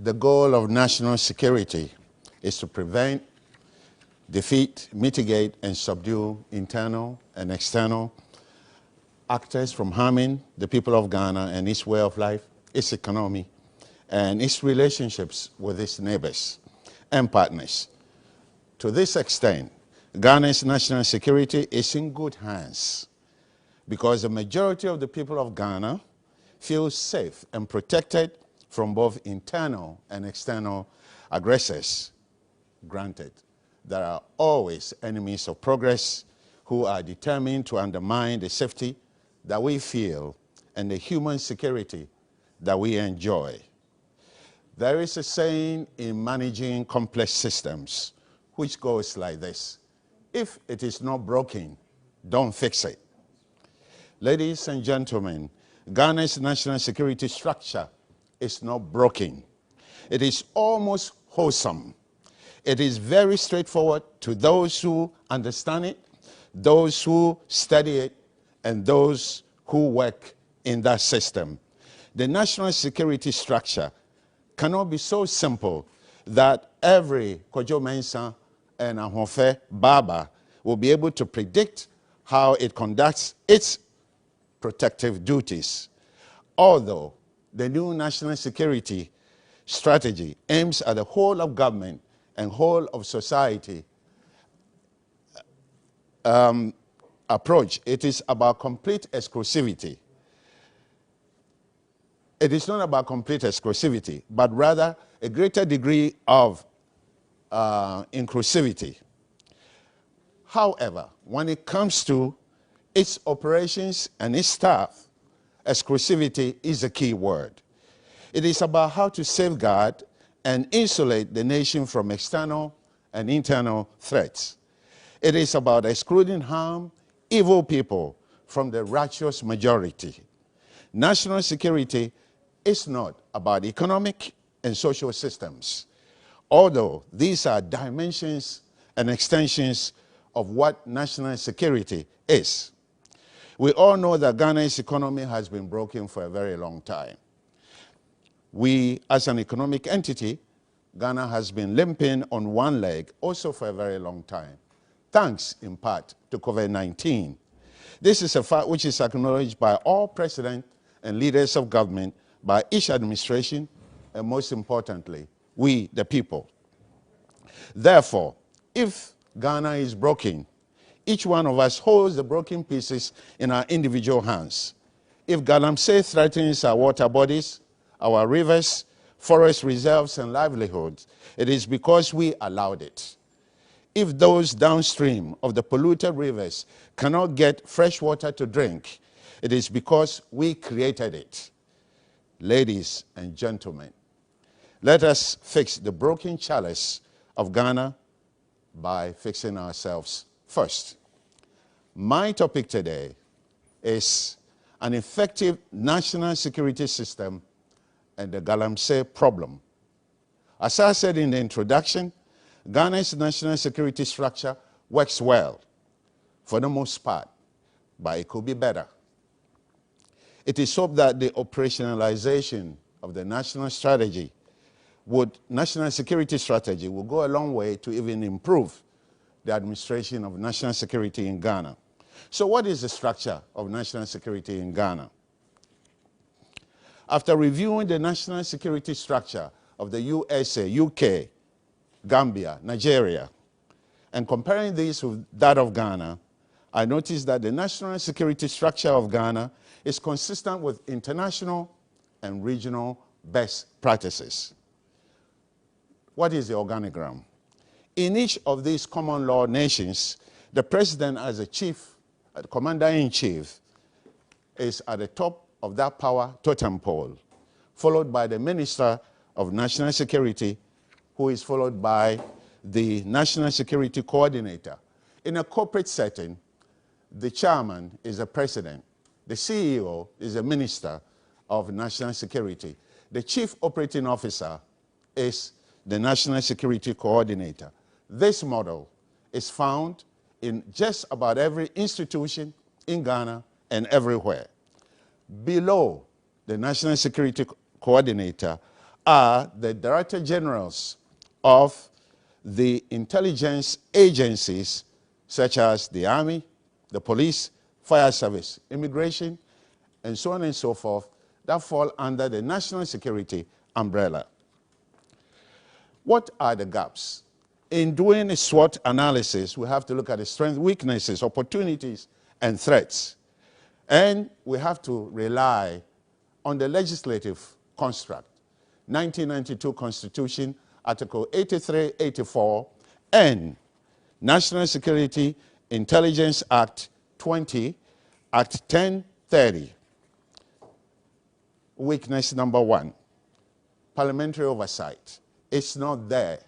The goal of national security is to prevent, defeat, mitigate, and subdue internal and external actors from harming the people of Ghana and its way of life, its economy, and its relationships with its neighbors and partners. To this extent, Ghana's national security is in good hands because the majority of the people of Ghana feel safe and protected from both internal and external aggressors. Granted, there are always enemies of progress who are determined to undermine the safety that we feel and the human security that we enjoy. There is a saying in managing complex systems which goes like this: if it is not broken, don't fix it. Ladies and gentlemen, Ghana's national security structure is not broken. It is almost wholesome. It is very straightforward to those who understand it, those who study it, and those who work in that system. The national security structure cannot be so simple that every Kojo Mensah and Ahofe Baba will be able to predict how it conducts its protective duties. Although the new national security strategy aims at the whole of government and whole of society approach, it is about complete exclusivity. It is not about complete exclusivity, but rather a greater degree of inclusivity. However, when it comes to its operations and its staff, exclusivity is a key word. It is about how to safeguard and insulate the nation from external and internal threats. It is about excluding harm, evil people from the righteous majority. National security is not about economic and social systems, although these are dimensions and extensions of what national security is. We all know that Ghana's economy has been broken for a very long time. We, as an economic entity, Ghana has been limping on one leg also for a very long time, thanks in part to COVID-19. This is a fact which is acknowledged by all presidents and leaders of government, by each administration, and most importantly, we, the people. Therefore, if Ghana is broken, each one of us holds the broken pieces in our individual hands. If Galamsey threatens our water bodies, our rivers, forest reserves, and livelihoods, it is because we allowed it. If those downstream of the polluted rivers cannot get fresh water to drink, it is because we created it. Ladies and gentlemen, let us fix the broken chalice of Ghana by fixing ourselves first. My topic today is an effective national security system and the Galamsey problem. As I said in the introduction, Ghana's national security structure works well for the most part, but it could be better. It is hoped that the operationalization of the national security strategy will go a long way to even improve the administration of national security in Ghana. So what is the structure of national security in Ghana? After reviewing the national security structure of the USA, UK, Gambia, Nigeria, and comparing these with that of Ghana, I noticed that the national security structure of Ghana is consistent with international and regional best practices. What is the organogram? In each of these common law nations, the president as a commander-in-chief is at the top of that power totem pole, followed by the Minister of National Security, who is followed by the National Security Coordinator. In a corporate setting, the chairman is the president. The CEO is the Minister of National Security. The Chief Operating Officer is the National Security Coordinator. This model is found in just about every institution in Ghana and everywhere. Below the National Security Coordinator are the Director Generals of the intelligence agencies such as the Army, the Police, Fire Service, Immigration, and so on and so forth, that fall under the national security umbrella. What are the gaps? In doing a SWOT analysis, we have to look at the strengths, weaknesses, opportunities, and threats. And we have to rely on the legislative construct. 1992 Constitution, Article 83, 84, and National Security Intelligence Act 20, Act 1030. Weakness number one, parliamentary oversight. It's not there.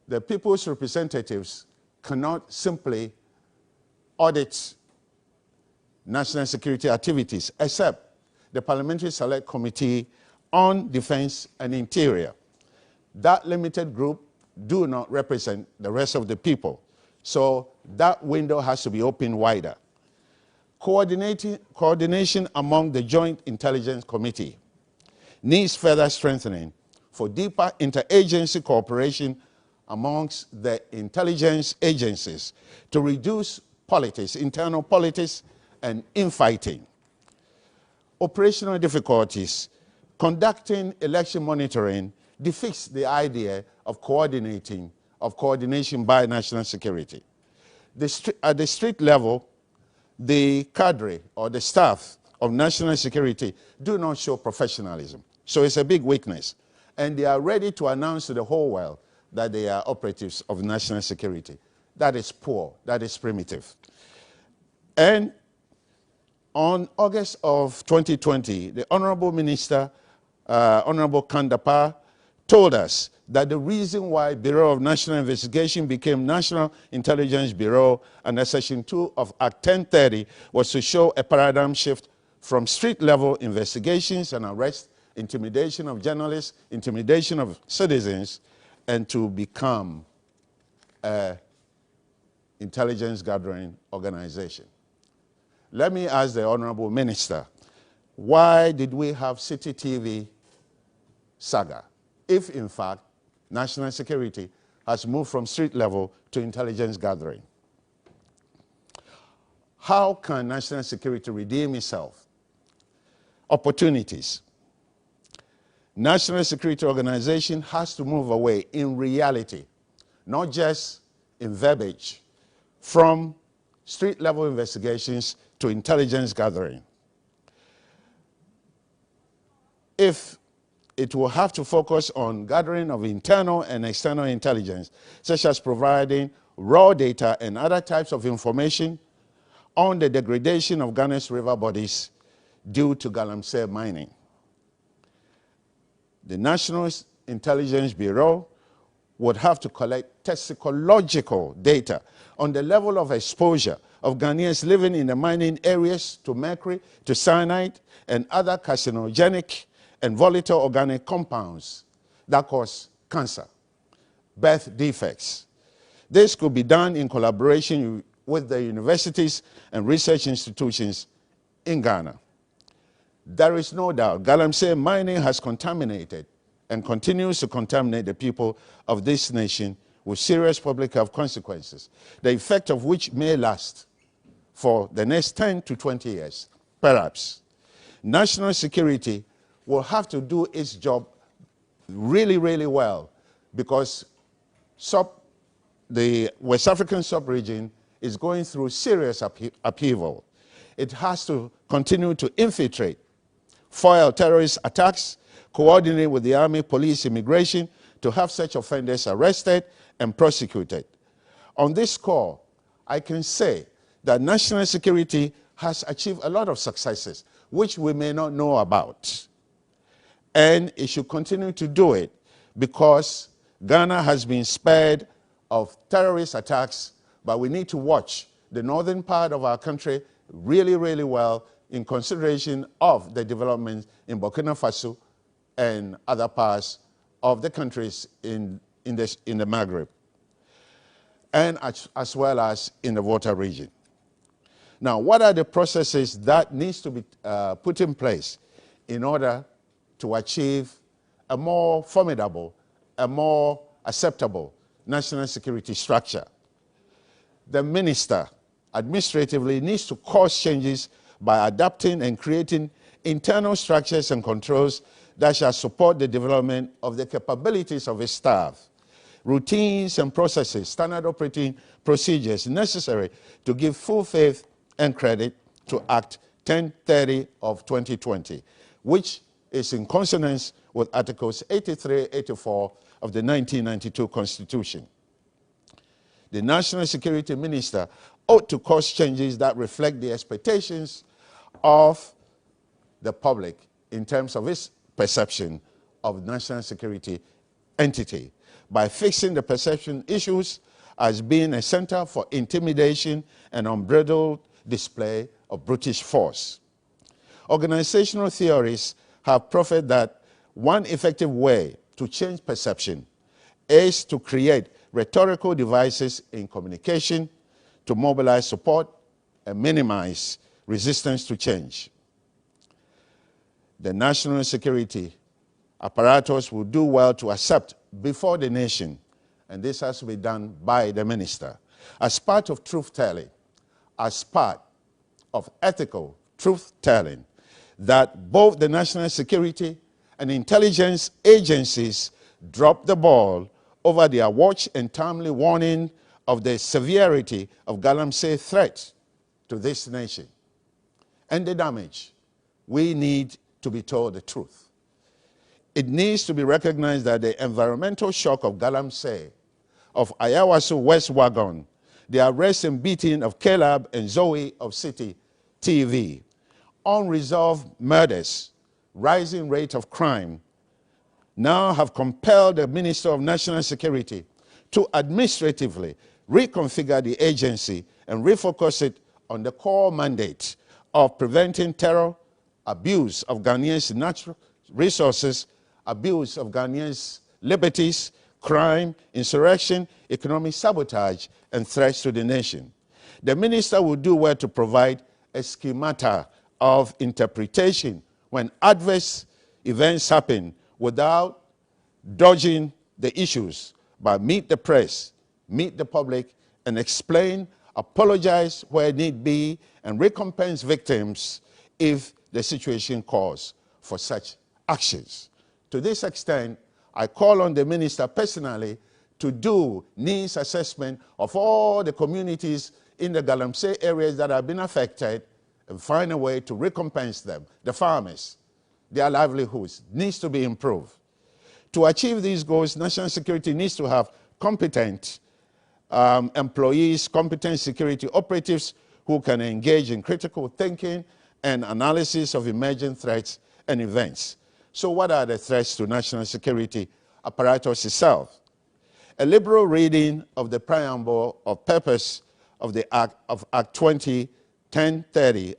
The people's representatives cannot simply audit national security activities, except the Parliamentary Select Committee on Defense and Interior. That limited group do not represent the rest of the people. So that window has to be opened wider. Coordination among the Joint Intelligence Committee needs further strengthening for deeper interagency cooperation amongst the intelligence agencies to reduce politics, internal politics, and infighting. Operational difficulties. Conducting election monitoring defeats the idea of coordination by national security. At the street level, the cadre or the staff of national security do not show professionalism. So it's a big weakness. And they are ready to announce to the whole world that they are operatives of national security. That is poor. That is primitive. And on August of 2020, the Honorable Minister, Honorable Kandapar, told us that the reason why Bureau of National Investigation became National Intelligence Bureau under Section 2 of Act 1030 was to show a paradigm shift from street-level investigations and arrests, intimidation of journalists, intimidation of citizens, and to become an intelligence gathering organization. Let me ask the Honorable Minister, why did we have City TV saga, if in fact national security has moved from street level to intelligence gathering? How can national security redeem itself? Opportunities. National security organization has to move away in reality, not just in verbiage, from street level investigations to intelligence gathering. If it will have to focus on gathering of internal and external intelligence, such as providing raw data and other types of information on the degradation of Ghana's river bodies due to galamsey mining. The National Intelligence Bureau would have to collect toxicological data on the level of exposure of Ghanaians living in the mining areas to mercury, to cyanide, and other carcinogenic and volatile organic compounds that cause cancer, birth defects. This could be done in collaboration with the universities and research institutions in Ghana. There is no doubt galamsey mining has contaminated and continues to contaminate the people of this nation with serious public health consequences, the effect of which may last for the next 10 to 20 years, perhaps. National security will have to do its job really, really well, because the West African sub-region is going through serious upheaval. It has to continue to infiltrate, foil terrorist attacks, coordinate with the army, police, immigration to have such offenders arrested and prosecuted. On this score, I can say that national security has achieved a lot of successes, which we may not know about. And it should continue to do it because Ghana has been spared of terrorist attacks, but we need to watch the northern part of our country really, really well in consideration of the developments in Burkina Faso and other parts of the countries in the Maghreb, and as well as in the Volta region. Now, what are the processes that needs to be put in place in order to achieve a more formidable, a more acceptable national security structure. The minister administratively needs to cause changes by adapting and creating internal structures and controls that shall support the development of the capabilities of his staff, routines and processes, standard operating procedures necessary to give full faith and credit to Act 1030 of 2020, which is in consonance with Articles 83, 84 of the 1992 Constitution. The National Security Minister ought to cause changes that reflect the expectations of the public in terms of its perception of national security entity by fixing the perception issues as being a center for intimidation and unbridled display of brutish force. Organizational theories have professed that one effective way to change perception is to create rhetorical devices in communication to mobilize support and minimize resistance to change. The national security apparatus will do well to accept before the nation, and this has to be done by the minister, as part of truth-telling, as part of ethical truth-telling, that both the national security and intelligence agencies drop the ball over their watch and timely warning of the severity of Galamsey threat to this nation and the damage. We need to be told the truth. It needs to be recognized that the environmental shock of Galamsey, of Ayawaso West Wagon, the arrest and beating of Caleb and Zoe of City TV, unresolved murders, rising rate of crime, now have compelled the Minister of National Security to administratively reconfigure the agency and refocus it on the core mandate of preventing terror, abuse of Ghanaians' natural resources, abuse of Ghanaians' liberties, crime, insurrection, economic sabotage, and threats to the nation. The minister will do well to provide a schemata of interpretation when adverse events happen without dodging the issues, but meet the press, meet the public, and explain, apologize where need be, and recompense victims if the situation calls for such actions. To this extent, I call on the minister personally to do needs assessment of all the communities in the Galamsey areas that have been affected and find a way to recompense them, the farmers. Their livelihoods needs to be improved. To achieve these goals, national security needs to have competent employees, competent security operatives who can engage in critical thinking and analysis of emerging threats and events. So what are the threats to national security apparatus itself? A liberal reading of the preamble of purpose of the Act of Act 1030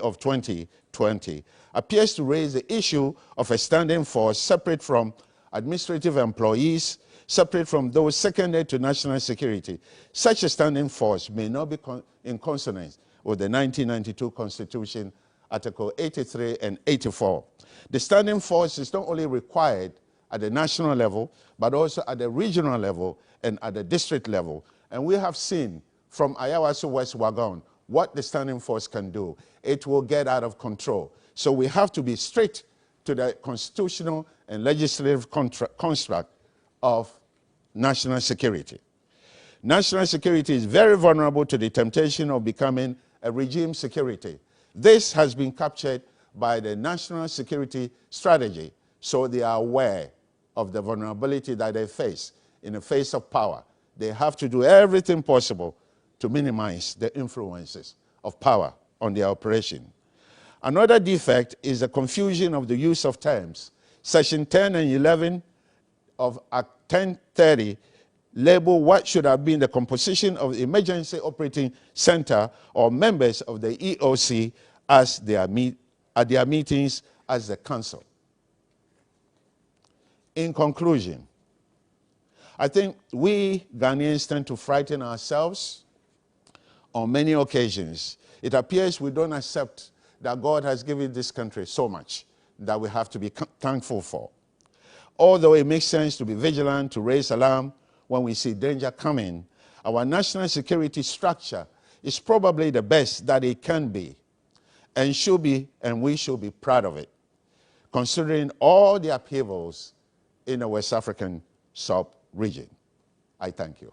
of 2020 appears to raise the issue of a standing force separate from administrative employees, separate from those secondary to national security. Such a standing force may not be in consonance with the 1992 Constitution, Article 83 and 84. The standing force is not only required at the national level, but also at the regional level and at the district level. And we have seen from Ayawaso West Wagon what the standing force can do. It will get out of control. So we have to be strict to the constitutional and legislative construct of national security. National security is very vulnerable to the temptation of becoming a regime security. This has been captured by the national security strategy, so they are aware of the vulnerability that they face in the face of power. They have to do everything possible to minimize the influences of power on their operation. Another defect is the confusion of the use of terms. Section 10 and 11 of Act 1030 label what should have been the composition of the Emergency Operating Center or members of the EOC as at their meetings as the council. In conclusion, I think we Ghanaians tend to frighten ourselves on many occasions. It appears we don't accept that God has given this country so much, that we have to be thankful for. Although it makes sense to be vigilant, to raise alarm when we see danger coming, our national security structure is probably the best that it can be, and should be, and we should be proud of it, considering all the upheavals in the West African sub-region. I thank you.